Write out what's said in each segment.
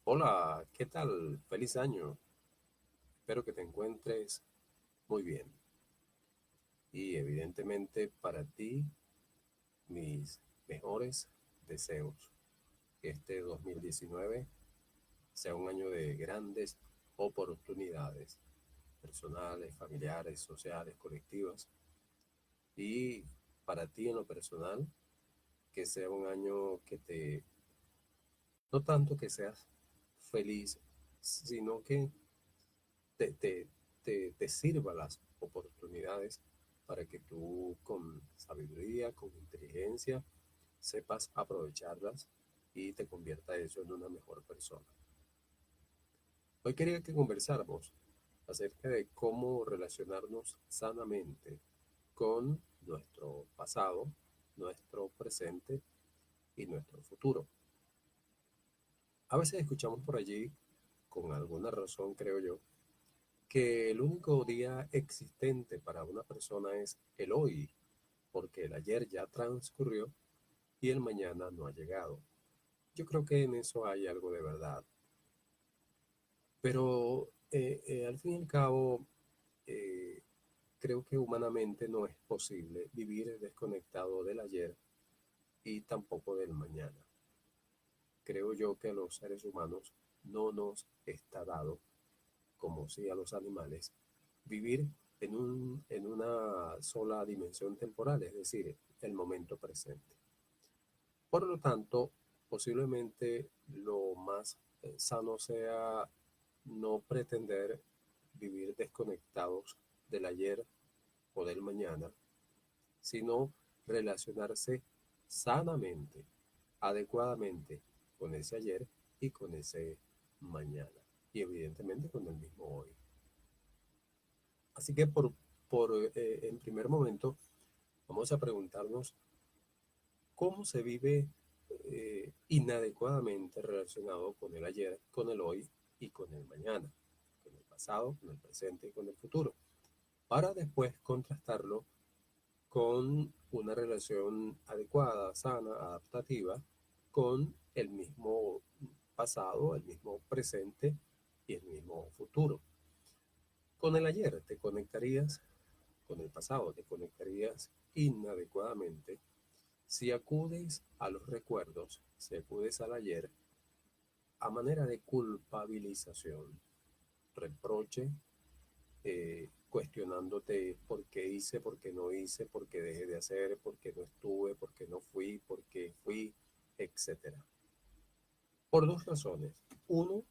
Hola, ¿qué tal? Feliz año. Espero que te encuentres muy bien. Y evidentemente para ti, mis mejores deseos. Que este 2019 sea un año de grandes oportunidades personales, familiares, sociales, colectivas. Y para ti en lo personal, que sea un año no tanto que seas feliz, sino que te, te, te sirva las oportunidades para que tú con sabiduría, con inteligencia, sepas aprovecharlas y te convierta eso en una mejor persona. Hoy quería que conversáramos acerca de cómo relacionarnos sanamente con nuestro pasado, nuestro presente y nuestro futuro. A veces escuchamos por allí, con alguna razón creo yo, que el único día existente para una persona es el hoy, porque el ayer ya transcurrió y el mañana no ha llegado. Yo creo que en eso hay algo de verdad, pero al fin y al cabo, eh, creo que humanamente no es posible vivir desconectado del ayer y tampoco del mañana. Creo yo que a los seres humanos no nos está dado, como sí a los animales, vivir en una sola dimensión temporal, es decir, el momento presente. Por lo tanto, posiblemente lo más sano sea no pretender vivir desconectados del ayer o del mañana, sino relacionarse sanamente, adecuadamente con ese ayer y con ese mañana, y evidentemente con el mismo hoy. Así que en primer momento vamos a preguntarnos cómo se vive inadecuadamente relacionado con el ayer, con el hoy y con el mañana, con el pasado, con el presente y con el futuro, para después contrastarlo con una relación adecuada, sana, adaptativa, con el mismo pasado, el mismo presente y el mismo futuro. Con el ayer te conectarías, con el pasado te conectarías inadecuadamente si acudes a los recuerdos, si acudes al ayer a manera de culpabilización, reproche, cuestionándote por qué hice, por qué no hice, por qué dejé de hacer, por qué no estuve, por qué no fui, por qué fui, etcétera. Por dos razones. Uno,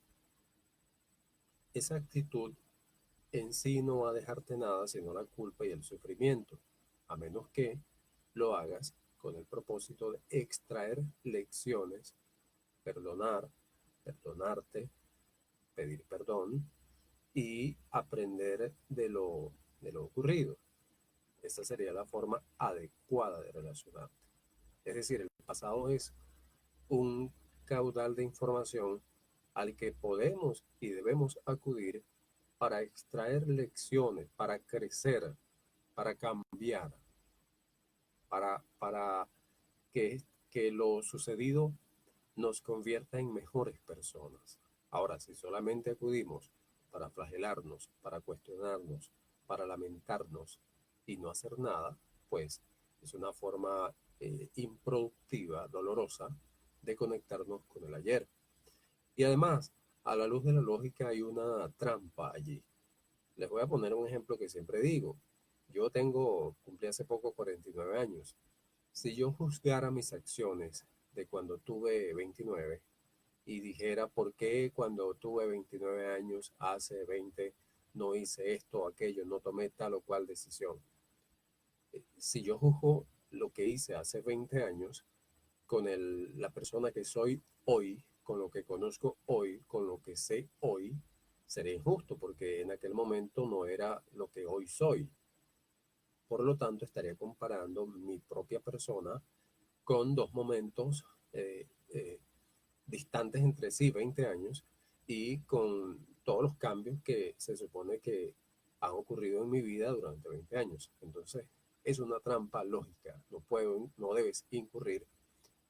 esa actitud en sí no va a dejarte nada sino la culpa y el sufrimiento, a menos que lo hagas con el propósito de extraer lecciones, perdonar, perdonarte, pedir perdón y aprender de lo ocurrido. Esa sería la forma adecuada de relacionarte. Es decir, el pasado es un caudal de información al que podemos y debemos acudir para extraer lecciones, para crecer, para cambiar, para que, que lo sucedido nos convierta en mejores personas. Ahora, si solamente acudimos para flagelarnos, para cuestionarnos, para lamentarnos y no hacer nada, pues es una forma improductiva, dolorosa, de conectarnos con el ayer. Y además, a la luz de la lógica hay una trampa allí. Les voy a poner un ejemplo que siempre digo. Cumplí hace poco 49 años. Si yo juzgara mis acciones de cuando tuve 29 y dijera por qué cuando tuve 29 años, hace 20, no hice esto o aquello, no tomé tal o cual decisión. Si yo juzgo lo que hice hace 20 años con la persona que soy hoy, con lo que conozco hoy, con lo que sé hoy, sería injusto porque en aquel momento no era lo que hoy soy. Por lo tanto, estaría comparando mi propia persona con dos momentos distantes entre sí, 20 años, y con todos los cambios que se supone que han ocurrido en mi vida durante 20 años. Entonces, es una trampa lógica. No debes incurrir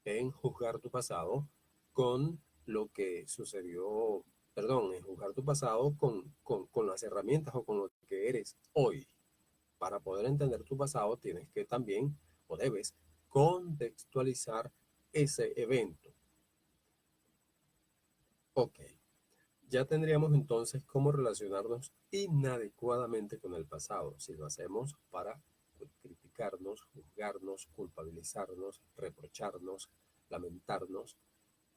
en juzgar tu pasado con lo que sucedió, perdón, enjugar tu pasado con las herramientas o con lo que eres hoy. Para poder entender tu pasado tienes que también, o debes, contextualizar ese evento. Ok, ya tendríamos entonces cómo relacionarnos inadecuadamente con el pasado, si lo hacemos para criticarnos, juzgarnos, culpabilizarnos, reprocharnos, lamentarnos,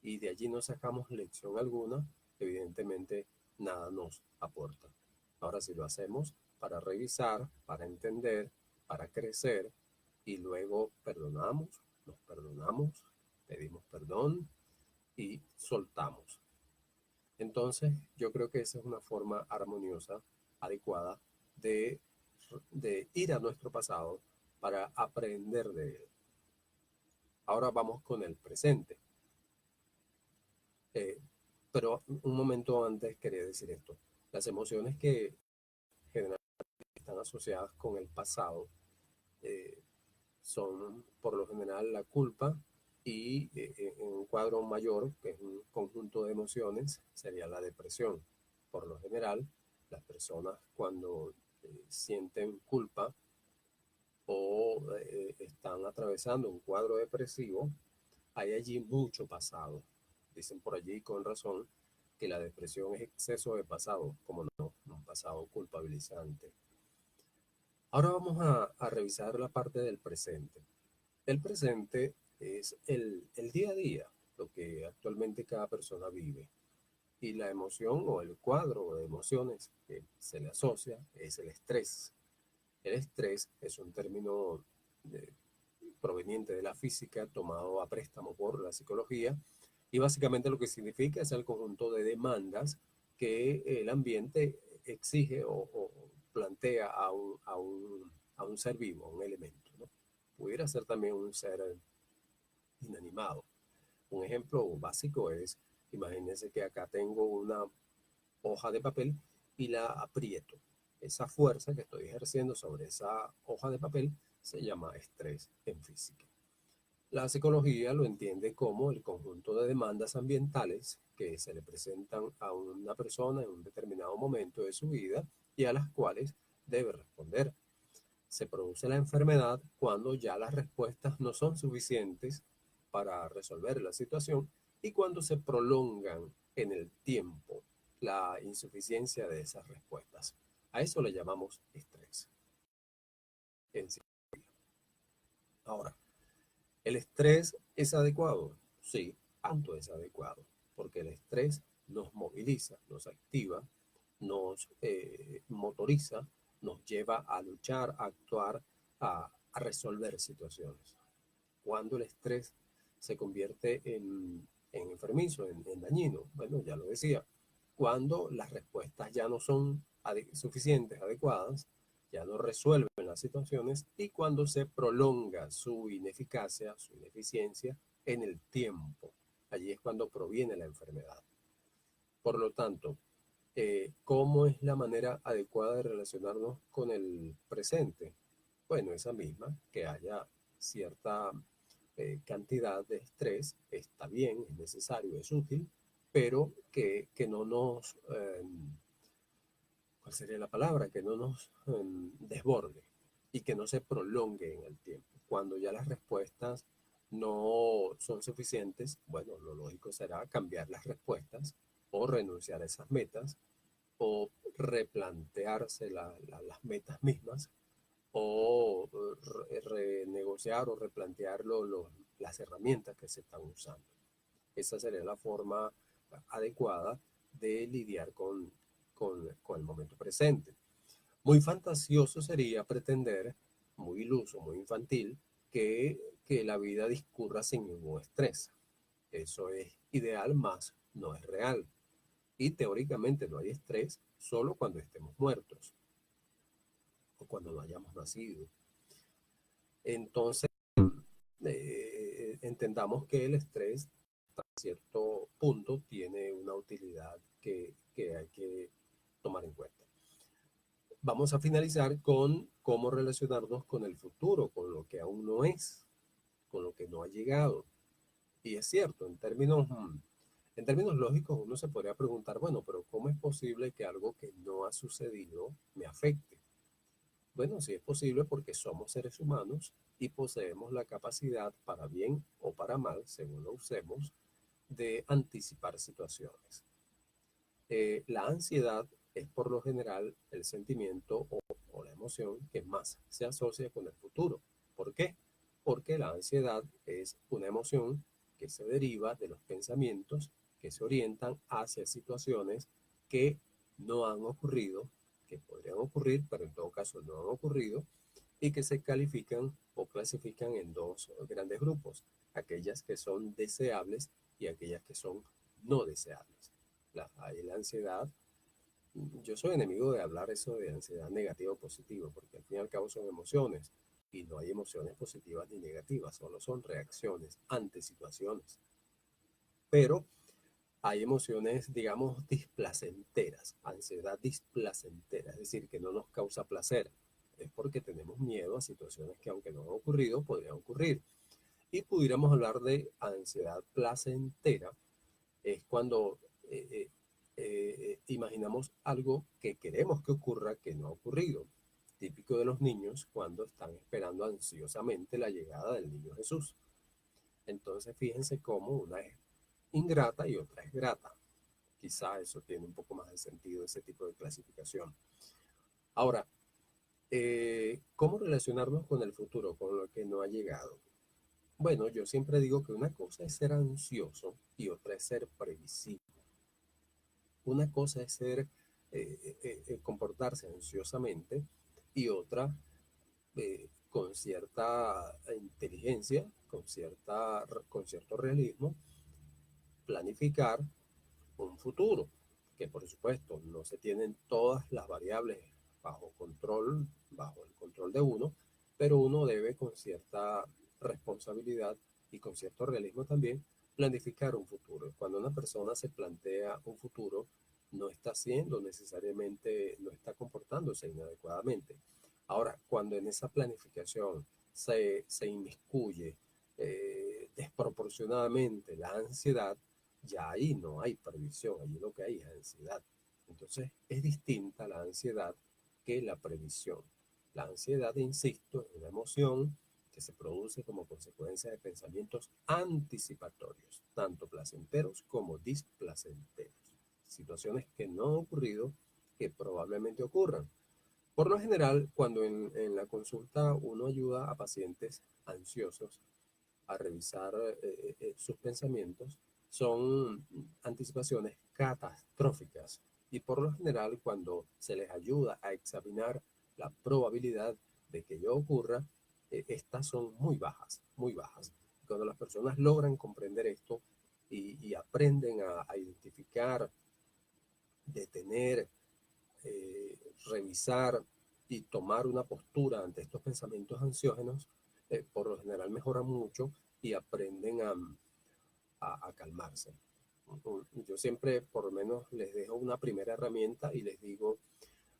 y de allí no sacamos lección alguna, evidentemente nada nos aporta. Ahora, si lo hacemos para revisar, para entender, para crecer, y luego perdonamos, nos perdonamos, pedimos perdón y soltamos. Entonces, yo creo que esa es una forma armoniosa, adecuada, de, de ir a nuestro pasado para aprender de él. Ahora vamos con el presente. Eh, pero un momento antes quería decir esto. Las emociones que generalmente están asociadas con el pasado eh, son por lo general la culpa y en un cuadro mayor, que es un conjunto de emociones, sería la depresión. Por lo general, las personas cuando sienten culpa o están atravesando un cuadro depresivo, hay allí mucho pasado. Dicen por allí con razón que la depresión es exceso de pasado, como no, un pasado culpabilizante. Ahora vamos a revisar la parte del presente. El presente es el día a día, lo que actualmente cada persona vive. Y la emoción o el cuadro de emociones que se le asocia es el estrés. El estrés es un término de, proveniente de la física tomado a préstamo por la psicología y básicamente lo que significa es el conjunto de demandas que el ambiente exige o plantea a un ser vivo, a un elemento, ¿no? Pudiera ser también un ser inanimado. Un ejemplo básico es, imagínense que acá tengo una hoja de papel y la aprieto. Esa fuerza que estoy ejerciendo sobre esa hoja de papel se llama estrés en física. La psicología lo entiende como el conjunto de demandas ambientales que se le presentan a una persona en un determinado momento de su vida y a las cuales debe responder. Se produce la enfermedad cuando ya las respuestas no son suficientes para resolver la situación y cuando se prolongan en el tiempo la insuficiencia de esas respuestas. A eso le llamamos estrés. Ahora, ¿el estrés es adecuado? Sí, tanto es adecuado, porque el estrés nos moviliza, nos activa, nos motoriza, nos lleva a luchar, a actuar, a resolver situaciones. Cuando el estrés se convierte en enfermizo, en dañino, bueno, ya lo decía, cuando las respuestas ya no son suficientes, adecuadas, ya no resuelven las situaciones y cuando se prolonga su ineficacia, su ineficiencia en el tiempo. Allí es cuando proviene la enfermedad. Por lo tanto, ¿cómo es la manera adecuada de relacionarnos con el presente? Bueno, esa misma, que haya cierta cantidad de estrés, está bien, es necesario, es útil, pero que no nos, ¿cuál sería la palabra? Que no nos desborde y que no se prolongue en el tiempo. Cuando ya las respuestas no son suficientes, bueno, lo lógico será cambiar las respuestas o renunciar a esas metas o replantearse las metas mismas o renegociar o replantear las herramientas que se están usando. Esa sería la forma adecuada de lidiar con el momento presente. Muy fantasioso sería pretender, muy iluso, muy infantil, que la vida discurra sin ningún estrés. Eso es ideal, más no es real. Y teóricamente no hay estrés solo cuando estemos muertos o cuando no hayamos nacido. Entonces, entendamos que el estrés a cierto punto tiene una utilidad que hay que tomar en cuenta. Vamos a finalizar con cómo relacionarnos con el futuro, con lo que aún no es, con lo que no ha llegado. Y es cierto, En términos lógicos, uno se podría preguntar, bueno, pero ¿cómo es posible que algo que no ha sucedido me afecte? Bueno, sí es posible porque somos seres humanos y poseemos la capacidad, para bien o para mal, según lo usemos, de anticipar situaciones. La ansiedad es por lo general el sentimiento o la emoción que más se asocia con el futuro. ¿Por qué? Porque la ansiedad es una emoción que se deriva de los pensamientos que se orientan hacia situaciones que no han ocurrido, que podrían ocurrir, pero en todo caso no han ocurrido, y que se califican o clasifican en dos grandes grupos, aquellas que son deseables y aquellas que son no deseables. Hay la ansiedad. Yo soy enemigo de hablar eso de ansiedad negativa o positiva, porque al fin y al cabo son emociones y no hay emociones positivas ni negativas, solo son reacciones ante situaciones. Pero hay emociones, digamos, displacenteras, ansiedad displacentera, es decir, que no nos causa placer. Es porque tenemos miedo a situaciones que aunque no han ocurrido, podrían ocurrir. Y pudiéramos hablar de ansiedad placentera, es cuando imaginamos algo que queremos que ocurra que no ha ocurrido. Típico de los niños cuando están esperando ansiosamente la llegada del niño Jesús. Entonces fíjense cómo una es ingrata y otra es grata. Quizá eso tiene un poco más de sentido, ese tipo de clasificación. Ahora, ¿cómo relacionarnos con el futuro, con lo que no ha llegado? Bueno, yo siempre digo que una cosa es ser ansioso y otra es ser previsible. Una cosa es comportarse ansiosamente y otra con cierta inteligencia, con cierto realismo, planificar un futuro, que por supuesto no se tienen todas las variables bajo control, bajo el control de uno, pero uno debe con cierta responsabilidad y con cierto realismo también planificar un futuro. Cuando una persona se plantea un futuro, no está haciendo necesariamente, no está comportándose inadecuadamente. Ahora, cuando en esa planificación se inmiscuye desproporcionadamente la ansiedad, ya ahí no hay previsión, allí lo que hay es ansiedad. Entonces es distinta la ansiedad que la previsión. La ansiedad, insisto, es una emoción que se produce como consecuencia de pensamientos anticipatorios, tanto placenteros como displacenteros. Situaciones que no han ocurrido, que probablemente ocurran. Por lo general, cuando en la consulta uno ayuda a pacientes ansiosos a revisar sus pensamientos, son anticipaciones catastróficas. Y por lo general, cuando se les ayuda a examinar la probabilidad de que ello ocurra, estas son muy bajas, muy bajas. Cuando las personas logran comprender esto y aprenden a identificar, detener, revisar y tomar una postura ante estos pensamientos ansiógenos, por lo general mejoran mucho y aprenden a calmarse. Yo siempre por lo menos les dejo una primera herramienta y les digo,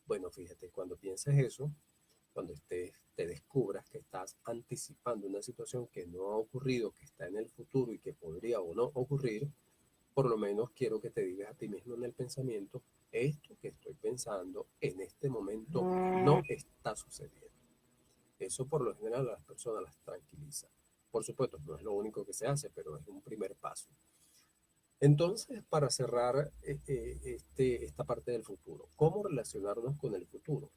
bueno, fíjate, cuando pienses eso, cuando te descubras que estás anticipando una situación que no ha ocurrido, que está en el futuro y que podría o no ocurrir, por lo menos quiero que te digas a ti mismo en el pensamiento, esto que estoy pensando en este momento no está sucediendo. Eso por lo general a las personas las tranquiliza. Por supuesto, no es lo único que se hace, pero es un primer paso. Entonces, para cerrar esta parte del futuro, ¿cómo relacionarnos con el futuro?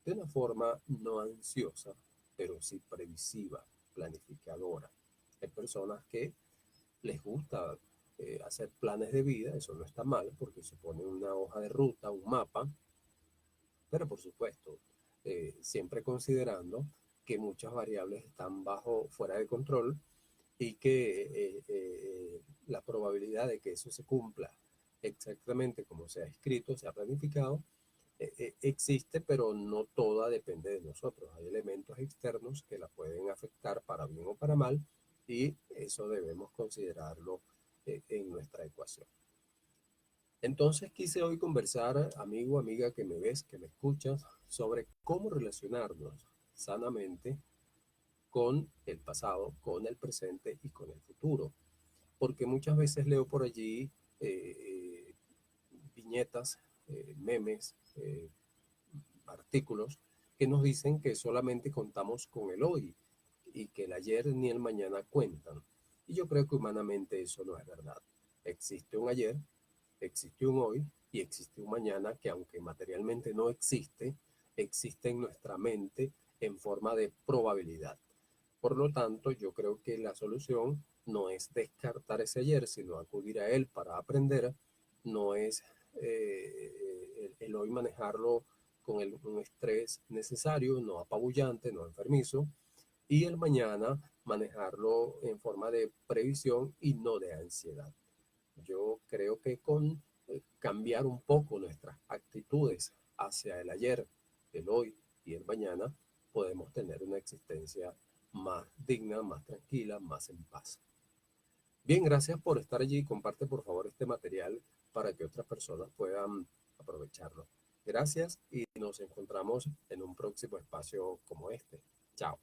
De una forma no ansiosa, pero sí previsiva, planificadora. Hay personas que les gusta hacer planes de vida, eso no está mal porque supone una hoja de ruta, un mapa, pero por supuesto, siempre considerando que muchas variables están fuera de control y que la probabilidad de que eso se cumpla exactamente como se ha escrito, se ha planificado, existe, pero no toda depende de nosotros. Hay elementos externos que la pueden afectar para bien o para mal y eso debemos considerarlo en nuestra ecuación. Entonces quise hoy conversar, amigo, amiga que me ves, que me escuchas, sobre cómo relacionarnos sanamente con el pasado, con el presente y con el futuro. Porque muchas veces leo por allí eh, viñetas, memes, artículos que nos dicen que solamente contamos con el hoy y que el ayer ni el mañana cuentan. Y yo creo que humanamente eso no es verdad. Existe un ayer, existe un hoy y existe un mañana que aunque materialmente no existe, existe en nuestra mente en forma de probabilidad. Por lo tanto, yo creo que la solución no es descartar ese ayer, sino acudir a él para aprender, no es el hoy manejarlo con un estrés necesario, no apabullante, no enfermizo, y el mañana manejarlo en forma de previsión y no de ansiedad. Yo creo que con cambiar un poco nuestras actitudes hacia el ayer, el hoy y el mañana, podemos tener una existencia más digna, más tranquila, más en paz. Bien, gracias por estar allí. Comparte por favor este material para que otras personas puedan aprovecharlo. Gracias y nos encontramos en un próximo espacio como este. Chao.